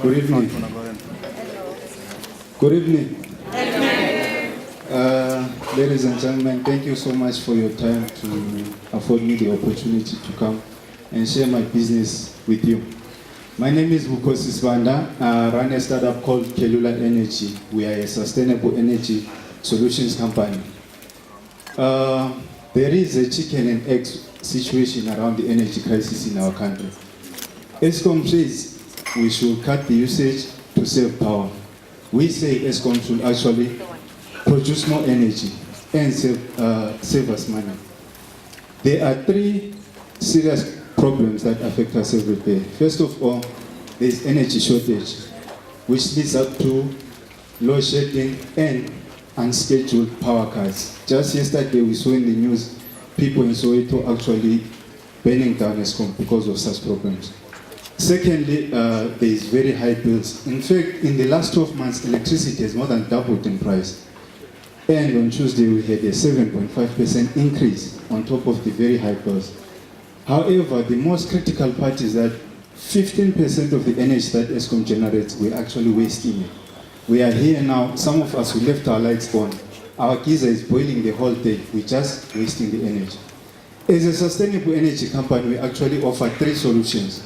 Good evening. Good evening. Ladies and gentlemen, thank you so much for your time to afford me the opportunity to come and share my business with you. My name is Bukosi Sibanda. I run a startup called Kelula Energy. We are a sustainable energy solutions company. There is a chicken and egg situation around the energy crisis in our country. Eskom says we should cut the usage to save power. We say Eskom should actually produce more energy and save us money. There are three serious problems that affect us every day. First of all, there is energy shortage, which leads up to load shedding and unscheduled power cuts. Just yesterday we saw in the news people in Soweto actually burning down Eskom because of such problems. Secondly, there is very high bills. In fact, in the last 12 months, electricity has more than doubled in price. And on Tuesday, we had a 7.5% increase on top of the very high bills. However, the most critical part is that 15% of the energy that Eskom generates, we're actually wasting it. We are here now, some of us, we left our lights on. Our geyser is boiling the whole day. We're just wasting the energy. As a sustainable energy company, we actually offer two solutions.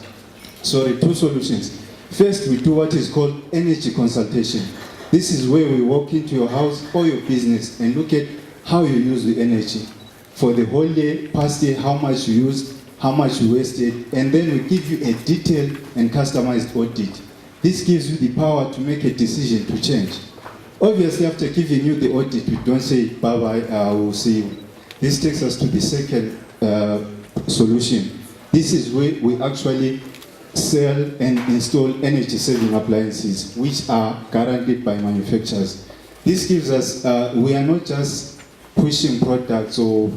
First, we do what is called energy consultation. This is where we walk into your house or your business and look at how you use the energy. For the whole day, past year, how much you used, how much you wasted, and then we give you a detailed and customized audit. This gives you the power to make a decision to change. Obviously, after giving you the audit, we don't say, bye-bye, we'll see you. This takes us to the second solution. This is where we actually sell and install energy-saving appliances, which are guaranteed by manufacturers. This gives us, we are not just pushing products or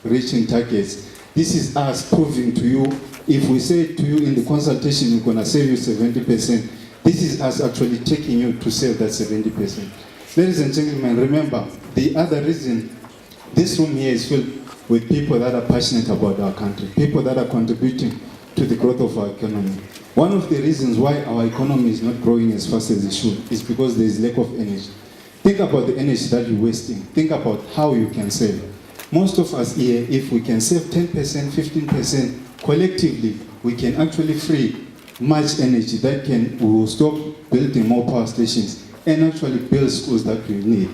reaching targets. This is us proving to you, if we say to you in the consultation, we're going to save you 70%, this is us actually taking you to save that 70%. Ladies and gentlemen, remember, the other reason this room here is filled with people that are passionate about our country, people that are contributing to the growth of our economy. One of the reasons why our economy is not growing as fast as it should is because there is lack of energy. Think about the energy that you're wasting. Think about how you can save. Most of us here, if we can save 10%, 15%, collectively, we can actually free much energy that we will stop building more power stations and actually build schools that we need.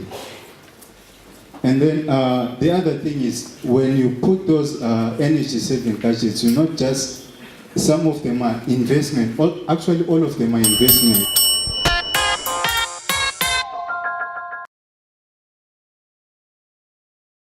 And then the other thing is, when you put those energy-saving gadgets, you're not just, some of them are investment, actually all of them are investment.